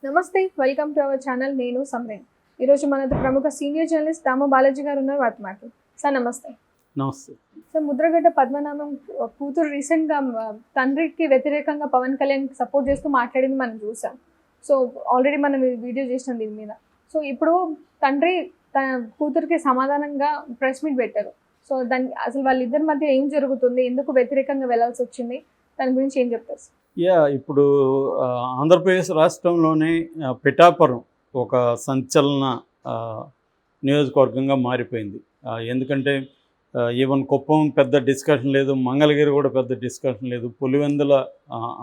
నమస్తే, welcome to our channel. నేను సమ్రేన్. ఈరోజు మనతో ప్రముఖ సీనియర్ జర్నలిస్ట్ దామ బాలాజీ గారు ఉన్నారు. వాటి మాట సార్, నమస్తే. నమస్తే సార్, ముద్రగడ్డ పద్మనాభం కూతురు రీసెంట్గా తండ్రికి వ్యతిరేకంగా పవన్ కళ్యాణ్ సపోర్ట్ చేస్తూ మాట్లాడింది మనం చూసాం. సో ఆల్రెడీ మనం వీడియో చేసినాం దీని మీద. సో ఇప్పుడు తండ్రి తన కూతురికి సమాధానంగా ప్రెస్ మీట్ పెట్టారు. సో దాన్ని అసలు వాళ్ళిద్దరి మధ్య ఏం జరుగుతుంది, ఎందుకు వ్యతిరేకంగా వెళ్లాల్సి వచ్చింది, దాని గురించి ఏం చెప్తారు సార్? ఇప్పుడు ఆంధ్రప్రదేశ్ రాష్ట్రంలోనే పిఠాపురం ఒక సంచలన నియోజకవర్గంగా మారిపోయింది. ఎందుకంటే ఈవెన్ కుప్పం పెద్ద డిస్కషన్ లేదు, మంగళగిరి కూడా పెద్ద డిస్కషన్ లేదు, పులివెందుల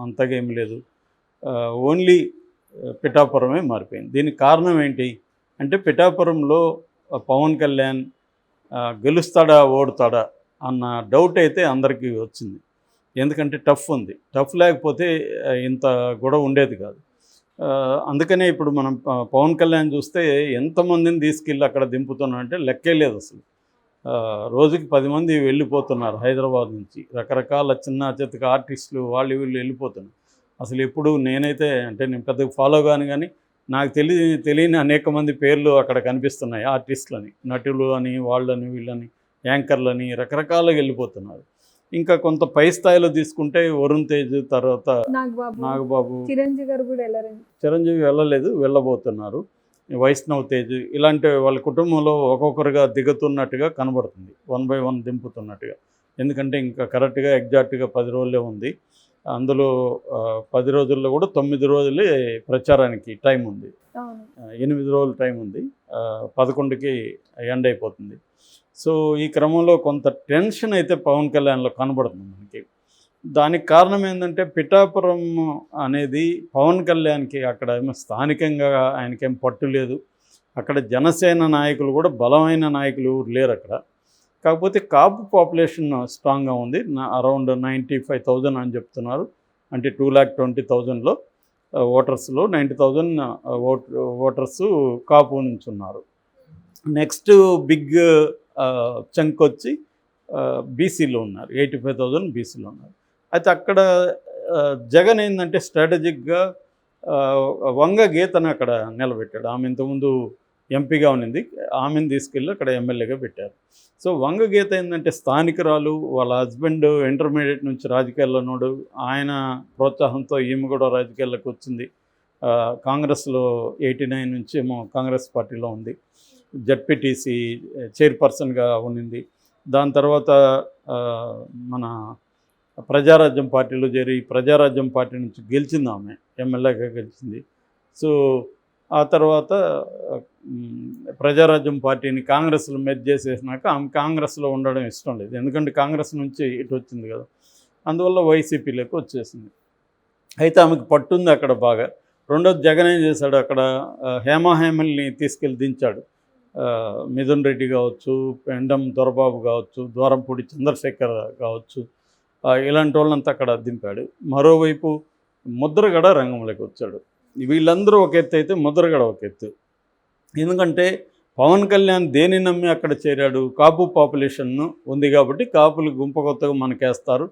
అంతగా ఏమి లేదు, ఓన్లీ పిఠాపురమే మారిపోయింది. దీనికి కారణం ఏంటి అంటే పిఠాపురంలో పవన్ కళ్యాణ్ గెలుస్తాడా ఓడుతాడా అన్న డౌట్ అయితే అందరికీ వచ్చింది. ఎందుకంటే టఫ్ ఉంది, టఫ్ లేకపోతే ఇంత గొడవ ఉండేది కాదు. అందుకనే ఇప్పుడు మనం పవన్ కళ్యాణ్ చూస్తే ఎంతమందిని తీసుకెళ్ళి అక్కడ దింపుతున్నారంటే లెక్కే లేదు అసలు. రోజుకి 10 మంది వెళ్ళిపోతున్నారు హైదరాబాద్ నుంచి, రకరకాల చిన్న చితక ఆర్టిస్టులు వాళ్ళు వీళ్ళు వెళ్ళిపోతున్నారు. అసలు ఎప్పుడు నేనైతే అంటే నేను పెద్దగా ఫాలో కాను, కానీ నాకు తెలియని అనేక మంది పేర్లు అక్కడ కనిపిస్తున్నాయి. ఆర్టిస్టులని, నటులు అని, వాళ్ళని వీళ్ళని, యాంకర్లని రకరకాలుగా వెళ్ళిపోతున్నారు. ఇంకా కొంత పై స్థాయిలో తీసుకుంటే వరుణ్ తేజ్, తర్వాత నాగబాబు, చిరంజీవి వెళ్ళలేదు, వెళ్ళబోతున్నారు, వైష్ణవ్ తేజ్, ఇలాంటి వాళ్ళ కుటుంబంలో ఒక్కొక్కరుగా దిగుతున్నట్టుగా కనబడుతుంది, 1 by 1 దింపుతున్నట్టుగా. ఎందుకంటే ఇంకా కరెక్ట్గా ఎగ్జాక్ట్గా 10 రోజులే ఉంది. అందులో 10 రోజుల్లో కూడా 9 రోజులే ప్రచారానికి టైం ఉంది, 8 రోజులు టైం ఉంది, 11కి ఎండ్ అయిపోతుంది. సో ఈ క్రమంలో కొంత టెన్షన్ అయితే పవన్ కళ్యాణ్లో కనబడుతుంది మనకి. దానికి కారణం ఏంటంటే పిఠాపురం అనేది పవన్ కళ్యాణ్కి అక్కడ ఏమో స్థానికంగా ఆయనకేం పట్టు లేదు. అక్కడ జనసేన నాయకులు కూడా బలమైన నాయకులు లేరు అక్కడ. కాకపోతే కాపు పాపులేషన్ స్ట్రాంగ్గా ఉంది, అరౌండ్ 95,000 అని చెప్తున్నారు. అంటే 220,000లో ఓటర్స్లో 90,000 ఓటర్స్ కాపు నుంచి ఉన్నారు. నెక్స్ట్ బిగ్ చంక్ వచ్చి బీసీలో ఉన్నారు, 85,000 బీసీలో ఉన్నారు. అయితే అక్కడ జగన్ ఏంటంటే స్ట్రాటజిక్గా వంగ గీతను అక్కడ నిలబెట్టాడు. ఆమె ఇంతకుముందు ఎంపీగా ఉన్నింది, ఆమెను తీసుకెళ్ళి అక్కడ ఎమ్మెల్యేగా పెట్టారు. సో వంగ గీత ఏంటంటే స్థానికురాలు, వాళ్ళ హస్బెండ్ ఇంటర్మీడియట్ నుంచి రాజకీయాల్లో ఉన్నాడు, ఆయన ప్రోత్సాహంతో ఈమె కూడా రాజకీయాల్లోకి వచ్చింది. కాంగ్రెస్లో 89 నుంచి ఏమో కాంగ్రెస్ పార్టీలో ఉంది, జడ్పీటీసీ చైర్పర్సన్గా ఉన్నింది. దాని తర్వాత మన ప్రజారాజ్యం పార్టీలో చేరి ప్రజారాజ్యం పార్టీ నుంచి గెలిచింది, ఆమె ఎమ్మెల్యేగా గెలిచింది. సో ఆ తర్వాత ప్రజారాజ్యం పార్టీని కాంగ్రెస్లో మెర్జ్ చేసేసినాక ఆమె కాంగ్రెస్లో ఉండడం ఇష్టం లేదు, ఎందుకంటే కాంగ్రెస్ నుంచి ఇటు వచ్చింది కదా, అందువల్ల వైసీపీలోకి వచ్చేసింది. అయితే ఆమెకు పట్టుంది అక్కడ బాగా. రెండోది జగన్ ఏం చేశాడు, అక్కడ హేమల్ని తీసుకెళ్ళి దించాడు. మిథున్ రెడ్డి కావచ్చు, పెండం దొరబాబు కావచ్చు, ద్వారంపూడి చంద్రశేఖర్ కావచ్చు, ఇలాంటి వాళ్ళంతా అక్కడ దింపాడు. మరోవైపు ముద్రగడ రంగంలోకి వచ్చాడు. వీళ్ళందరూ ఒక ఎత్తు అయితే ముద్రగడ ఒక ఎత్తు. ఎందుకంటే పవన్ కళ్యాణ్ దేని నమ్మి అక్కడ చేరాడు, కాపు పాపులేషన్ ఉంది కాబట్టి కాపులు గుంపు కొత్తగా మనకేస్తారు,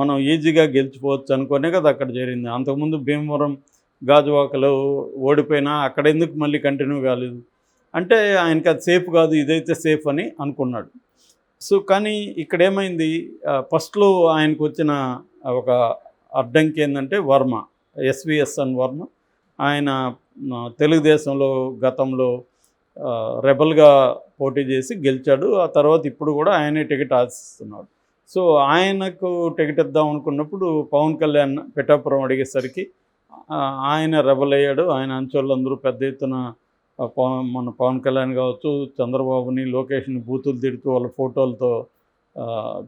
మనం ఈజీగా గెలిచిపోవచ్చు అనుకునే కదా అక్కడ చేరింది. అంతకుముందు భీమవరం, గాజువాకలో ఓడిపోయినా అక్కడ ఎందుకు మళ్ళీ కంటిన్యూ కాలేదు అంటే ఆయనకి అది సేఫ్ కాదు, ఇదైతే సేఫ్ అని అనుకున్నాడు. సో కానీ ఇక్కడ ఏమైంది, ఫస్ట్లో ఆయనకు వచ్చిన ఒక అడ్డంకి ఏంటంటే వర్మ, ఎస్విఎస్ఎన్ వర్మ. ఆయన తెలుగుదేశంలో గతంలో రెబల్గా పోటీ చేసి గెలిచాడు. ఆ తర్వాత ఇప్పుడు కూడా ఆయనే టికెట్ ఆశిస్తున్నాడు. సో ఆయనకు టికెట్ ఇద్దాం అనుకున్నప్పుడు పవన్ కళ్యాణ్ పిఠాపురం అడిగేసరికి ఆయన రెబల్ అయ్యాడు. ఆయన అంచోళ్ళందరూ పెద్ద ఎత్తున మన పవన్ కళ్యాణ్ కావచ్చు, చంద్రబాబుని, లోకేష్ని బూతులు తిడుతూ వాళ్ళ ఫోటోలతో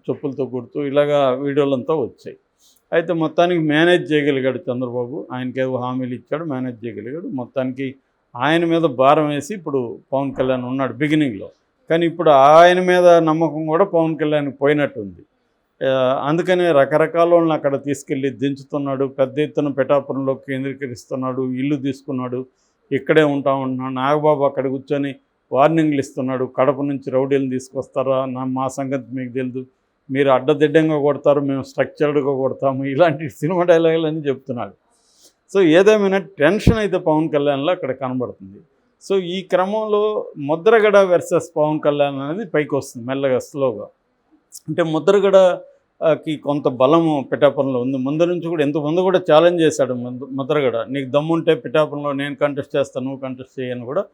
చెప్పులతో కొడుతూ ఇలాగా వీడియోలంతా వచ్చాయి. అయితే మొత్తానికి మేనేజ్ చేయగలిగాడు చంద్రబాబు, ఆయనకేవో హామీలు ఇచ్చాడు, మేనేజ్ చేయగలిగాడు. మొత్తానికి ఆయన మీద భారం వేసి ఇప్పుడు పవన్ కళ్యాణ్ ఉన్నాడు బిగినింగ్లో. కానీ ఇప్పుడు ఆయన మీద నమ్మకం కూడా పవన్ కళ్యాణ్కి పోయినట్టుంది. అందుకనే రకరకాల వాళ్ళని అక్కడ తీసుకెళ్ళి దించుతున్నాడు, పెద్ద ఎత్తున పిఠాపురంలో కేంద్రీకరిస్తున్నాడు, ఇల్లు తీసుకున్నాడు, ఇక్కడే ఉంటామంటున్నాడు. నాగబాబు అక్కడ కూర్చొని వార్నింగ్లు ఇస్తున్నాడు, కడప నుంచి రౌడీలను తీసుకొస్తారా, మా సంగతి మీకు తెలియదు, మీరు అడ్డదిడ్డంగా కొడతారు, మేము స్ట్రక్చర్డ్గా కొడతాము, ఇలాంటి సినిమా డైలాగులు అని చెప్తున్నాడు. సో ఏదేమైనా టెన్షన్ అయితే పవన్ కళ్యాణ్లో అక్కడ కనబడుతుంది. సో ఈ క్రమంలో ముద్రగడ వర్సెస్ పవన్ కళ్యాణ్ అనేది పైకి వస్తుంది మెల్లగా స్లోగా. అంటే ముద్రగడకి కొంత బలము పిఠాపురంలో ఉంది. ముందు నుంచి కూడా ఇంతకుముందు కూడా ఛాలెంజ్ చేశాడు ముద్రగడ, నీకు దమ్ముంటే పిఠాపురంలో నేను కంటెస్ట్ చేస్తాను, నువ్వు కంటెస్ట్ చేయని కూడా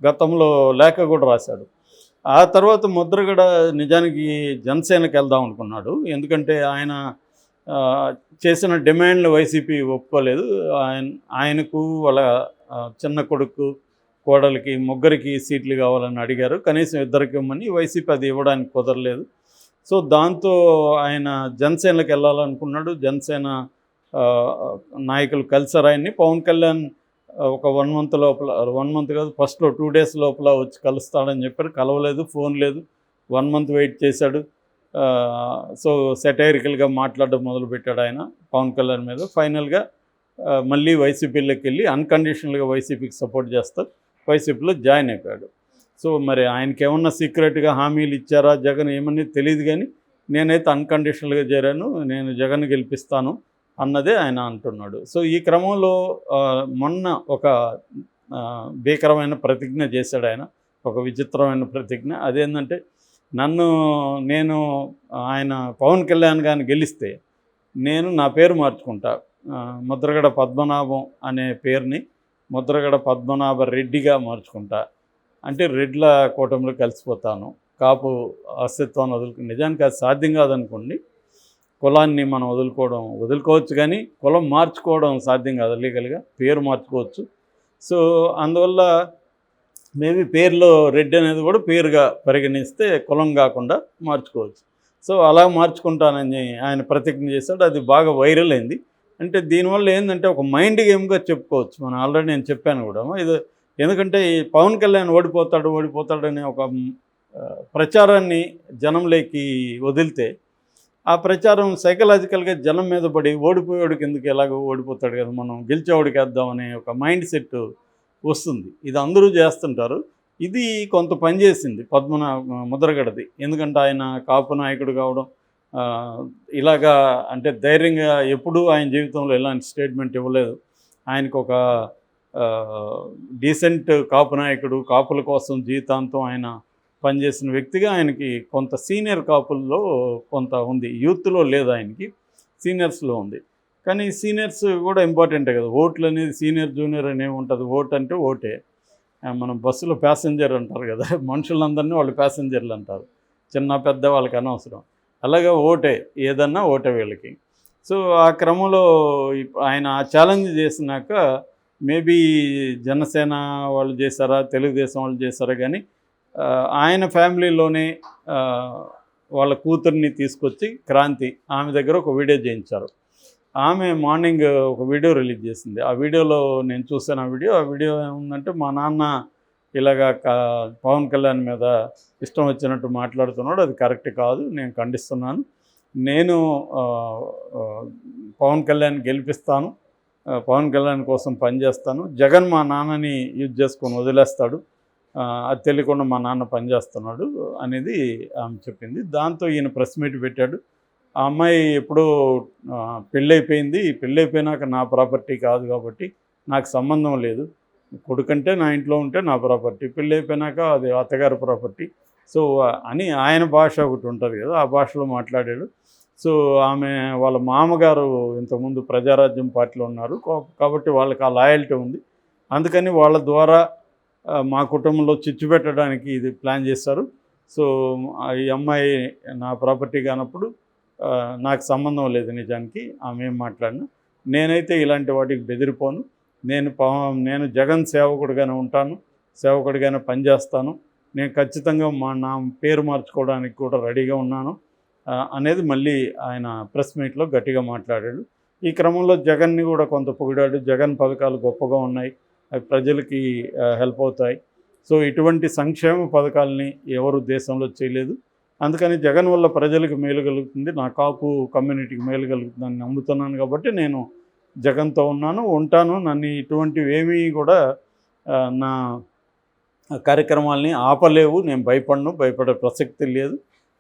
గతంలో లేఖ కూడా రాశాడు. ఆ తర్వాత ముద్రగడ నిజానికి జనసేనకి వెళ్దాం అనుకున్నాడు. ఎందుకంటే ఆయన చేసిన డిమాండ్లు వైసీపీ ఒప్పుకోలేదు. ఆయనకు వాళ్ళ చిన్న కొడుకు కోడలికి ముగ్గురికి సీట్లు కావాలని అడిగారు. కనీసం ఇద్దరికి ఇవ్వమని వైసీపీ అది ఇవ్వడానికి కుదరలేదు. సో దాంతో ఆయన జనసేనకి వెళ్ళాలనుకున్నాడు. జనసేన నాయకులు కలిసారు ఆయన్ని. పవన్ కళ్యాణ్ ఒక 1 మంత్ లోపల, 1 మంత్ కాదు ఫస్ట్లో 2 డేస్ లోపల వచ్చి కలుస్తాడని చెప్పారు. కలవలేదు, ఫోన్ లేదు. 1 మంత్ వెయిట్ చేశాడు. సో సెటైరికల్గా మాట్లాడడం మొదలుపెట్టాడు ఆయన పవన్ కళ్యాణ్ మీద. ఫైనల్గా మళ్ళీ వైసీపీలోకి వెళ్ళి అన్కండిషనల్గా వైసీపీకి సపోర్ట్ చేస్తూ వైసీపీలో జాయిన్ అయిపోయాడు. సో మరి ఆయనకి ఏమన్నా సీక్రెట్గా హామీలు ఇచ్చారా జగన్ ఏమని తెలియదు, కానీ నేనైతే అన్కండిషనల్గా చేరాను, నేను జగన్ గెలిపిస్తాను అన్నదే ఆయన అంటున్నాడు. సో ఈ క్రమంలో మొన్న ఒక భీకరమైన ప్రతిజ్ఞ చేశాడు ఆయన, ఒక విచిత్రమైన ప్రతిజ్ఞ. అదేంటంటే నేను ఆయన పవన్ కళ్యాణ్ గారిని గెలిస్తే నేను నా పేరు మార్చుకుంటా, ముద్రగడ పద్మనాభం అనే పేరుని ముద్రగడ పద్మనాభ రెడ్డిగా మార్చుకుంటా. అంటే రెడ్ల కూటమిలో కలిసిపోతాను, కాపు అస్తిత్వాన్ని నిజానికి అది సాధ్యం కాదనుకోండి. కులాన్ని మనం వదులుకోవచ్చు, కానీ కులం మార్చుకోవడం సాధ్యం కాదు లీగల్గా. పేరు మార్చుకోవచ్చు. సో అందువల్ల మేబీ పేరులో రెడ్డి అనేది కూడా పేరుగా పరిగణిస్తే కులం కాకుండా మార్చుకోవచ్చు. సో అలా మార్చుకుంటానని ఆయన ప్రతిజ్ఞ చేశాడు. అది బాగా వైరల్ అయింది. అంటే దీనివల్ల ఏంటంటే ఒక మైండ్ గేమ్గా చెప్పుకోవచ్చు. మనం ఆల్రెడీ నేను చెప్పాను కూడా ఇది. ఎందుకంటే ఈ పవన్ కళ్యాణ్ ఓడిపోతాడనే ఒక ప్రచారాన్ని జనంలోకి వదిలితే ఆ ప్రచారం సైకలాజికల్గా జనం మీద పడి ఓడిపోయేవాడికి ఎందుకు ఎలాగో ఓడిపోతాడు కదా, మనం గెలిచేవాడికి వేద్దామనే ఒక మైండ్ సెట్ వస్తుంది. ఇది అందరూ చేస్తుంటారు. ఇది కొంత పనిచేసింది ముద్రగడది. ఎందుకంటే ఆయన కాపు నాయకుడు కావడం, ఇలాగా అంటే ధైర్యంగా ఎప్పుడూ ఆయన జీవితంలో ఎలాంటి స్టేట్మెంట్ ఇవ్వలేదు. ఆయనకు ఒక డీసెంట్ కాపు నాయకుడు, కాపుల కోసం జీవితాంతం ఆయన పనిచేసిన వ్యక్తిగా ఆయనకి కొంత సీనియర్ కాపుల్లో కొంత ఉంది. యూత్లో లేదు, ఆయనకి సీనియర్స్లో ఉంది. కానీ సీనియర్స్ కూడా ఇంపార్టెంటే కదా. ఓట్లు అనేది సీనియర్ జూనియర్ అనేవి ఉంటుంది. ఓటు అంటే ఓటే. మనం బస్సులో ప్యాసింజర్ అంటారు కదా, మనుషులందరినీ వాళ్ళు ప్యాసింజర్లు అంటారు, చిన్న పెద్ద వాళ్ళకి అనవసరం. అలాగే ఓటే, ఏదన్నా ఓటే వీళ్ళకి. సో ఆ క్రమంలో ఆయన ఛాలెంజ్ చేసినాక మేబీ జనసేన వాళ్ళు చేశారా, తెలుగుదేశం వాళ్ళు చేశారా, కానీ ఆయన ఫ్యామిలీలోనే వాళ్ళ కూతుర్ని తీసుకొచ్చి క్రాంతి ఆమె దగ్గర ఒక వీడియో చేయించారు. ఆమె మార్నింగ్ ఒక వీడియో రిలీజ్ చేసింది. ఆ వీడియోలో నేను చూసాను. ఆ వీడియో ఏముందంటే, మా నాన్న ఇలాగా పవన్ కళ్యాణ్ మీద ఇష్టం వచ్చినట్టు మాట్లాడుతున్నాడు, అది కరెక్ట్ కాదు, నేను ఖండిస్తున్నాను. నేను పవన్ కళ్యాణ్ గెలిపిస్తాను, పవన్ కళ్యాణ్ కోసం పనిచేస్తాను. జగన్ మా నాన్నని యూజ్ చేసుకొని వదిలేస్తాడు, అది తెలియకుండా మా నాన్న పనిచేస్తున్నాడు అనేది ఆమె చెప్పింది. దాంతో ఈయన ప్రెస్ మీట్ పెట్టాడు. ఆ అమ్మాయి ఎప్పుడో పెళ్ళైపోయినాక నా ప్రాపర్టీ కాదు కాబట్టి నాకు సంబంధం లేదు, కొడుకంటే నా ఇంట్లో ఉంటే నా ప్రాపర్టీ, పెళ్ళైపోయినాక అది అత్తగారి ప్రాపర్టీ. సో అని ఆయన భాష ఒకటి ఉంటుంది కదా, ఆ భాషలో మాట్లాడాడు. సో ఆమె వాళ్ళ మామగారు ఇంతకుముందు ప్రజారాజ్యం పార్టీలో ఉన్నారు కాబట్టి వాళ్ళకి ఆ లాయల్టీ ఉంది. అందుకని వాళ్ళ ద్వారా మా కుటుంబంలో చిచ్చు పెట్టడానికి ఇది ప్లాన్ చేస్తారు. సో ఈ అమ్మాయి నా ప్రాపర్టీ కానప్పుడు నాకు సంబంధం లేదు నిజానికి ఆమె ఏం మాట్లాడినా. నేనైతే ఇలాంటి వాటికి బెదిరిపోను. నేను జగన్ సేవకుడిగానే ఉంటాను, సేవకుడిగానే పనిచేస్తాను. నేను ఖచ్చితంగా నా పేరు మార్చుకోవడానికి కూడా రెడీగా ఉన్నాను అనేది మళ్ళీ ఆయన ప్రెస్ మీట్లో గట్టిగా మాట్లాడాడు. ఈ క్రమంలో జగన్ని కూడా కొంత పొగిడాడు. జగన్ పథకాలు గొప్పగా ఉన్నాయి, అవి ప్రజలకి హెల్ప్ అవుతాయి. సో ఇటువంటి సంక్షేమ పథకాలని ఎవరు దేశంలో చేయలేదు. అందుకని జగన్ వల్ల ప్రజలకు మేలు కలుగుతుంది, నా కాపు కమ్యూనిటీకి మేలు కలుగుతుందని నమ్ముతున్నాను కాబట్టి నేను జగన్తో ఉంటాను. నన్ను ఇటువంటివి ఏమీ కూడా నా కార్యక్రమాలని ఆపలేవు, నేను భయపడే ప్రసక్తి లేదు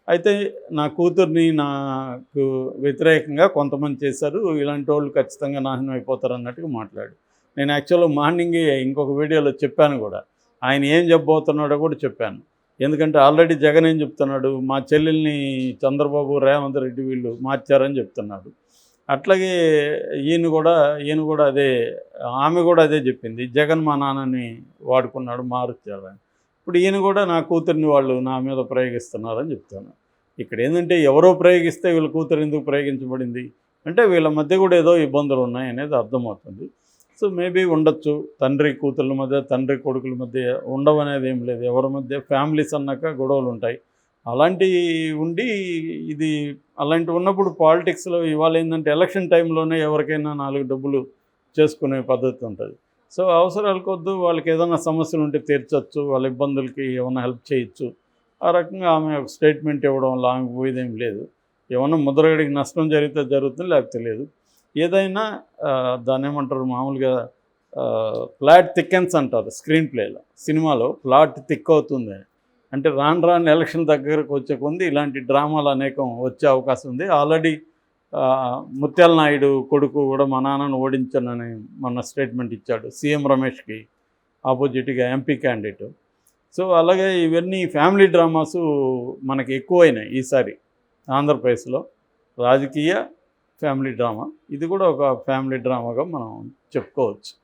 అయితే నా కూతుర్ని నాకు వ్యతిరేకంగా కొంతమంది చేశారు, ఇలాంటి వాళ్ళు ఖచ్చితంగా నాశనం అయిపోతారు అన్నట్టుగా మాట్లాడు. నేను యాక్చువల్గా మార్నింగే ఇంకొక వీడియోలో చెప్పాను కూడా, ఆయన ఏం చెప్పబోతున్నాడో కూడా చెప్పాను. ఎందుకంటే ఆల్రెడీ జగన్ ఏం చెప్తున్నాడు, మా చెల్లెల్ని చంద్రబాబు రేవంత్ రెడ్డి వీళ్ళు మార్చారని చెప్తున్నాడు. అట్లాగే ఈయన కూడా అదే, ఆమె కూడా అదే చెప్పింది, జగన్ మా నాన్నని వాడుకున్నాడు మార్చారని. ఇప్పుడు ఈయన కూడా నా కూతుర్ని వాళ్ళు నా మీద ప్రయోగిస్తున్నారని చెప్తాను. ఇక్కడ ఏంటంటే ఎవరో ప్రయోగిస్తే వీళ్ళ కూతురు ఎందుకు ప్రయోగించబడింది అంటే వీళ్ళ మధ్య కూడా ఏదో ఇబ్బందులు ఉన్నాయి అనేది అర్థమవుతుంది. సో మేబీ ఉండొచ్చు, తండ్రి కూతుర్ల మధ్య, తండ్రి కొడుకుల మధ్య ఉండవనేది ఏం లేదు. ఎవరి మధ్య ఫ్యామిలీస్ అన్నాక గొడవలు ఉంటాయి. అలాంటివి ఉండి ఇది అలాంటివి ఉన్నప్పుడు పాలిటిక్స్లో ఇవాళ ఏంటంటే ఎలక్షన్ టైంలోనే ఎవరికైనా 4 డబ్బులు చేసుకునే పద్ధతి ఉంటుంది. సో అవసరాల కొద్దు వాళ్ళకి ఏదైనా సమస్యలు ఉంటే తీర్చొచ్చు, వాళ్ళ ఇబ్బందులకి ఏమైనా హెల్ప్ చేయొచ్చు. ఆ రకంగా ఆమె ఒక స్టేట్మెంట్ ఇవ్వడం వల్ల ఆమెకు పోయేదేం లేదు. ఏమన్నా ముద్రగడికి నష్టం జరిగితే జరుగుతుంది, లేకపోతే లేదు. ఏదైనా దాన్ని ఏమంటారు మామూలుగా ప్లాట్ థిక్కెన్స్ అంటారు స్క్రీన్ ప్లేలో. సినిమాలో ప్లాట్ థిక్ అవుతుంది అంటే రాను రాను ఎలక్షన్ దగ్గరకు వచ్చే కొంది ఇలాంటి డ్రామాలు అనేకం వచ్చే అవకాశం ఉంది. ఆల్రెడీ ముత్యాల నాయుడు కొడుకు కూడా మా నాన్నను ఓడించానని మొన్న స్టేట్మెంట్ ఇచ్చాడు, సీఎం రమేష్కి ఆపోజిట్గా ఎంపీ క్యాండిడేట్. సో అలాగే ఇవన్నీ ఫ్యామిలీ డ్రామాసు మనకి ఎక్కువైనాయి ఈసారి ఆంధ్రప్రదేశ్లో. రాజకీయ ఫ్యామిలీ డ్రామా, ఇది కూడా ఒక ఫ్యామిలీ డ్రామాగా మనం చెప్పుకోవచ్చు.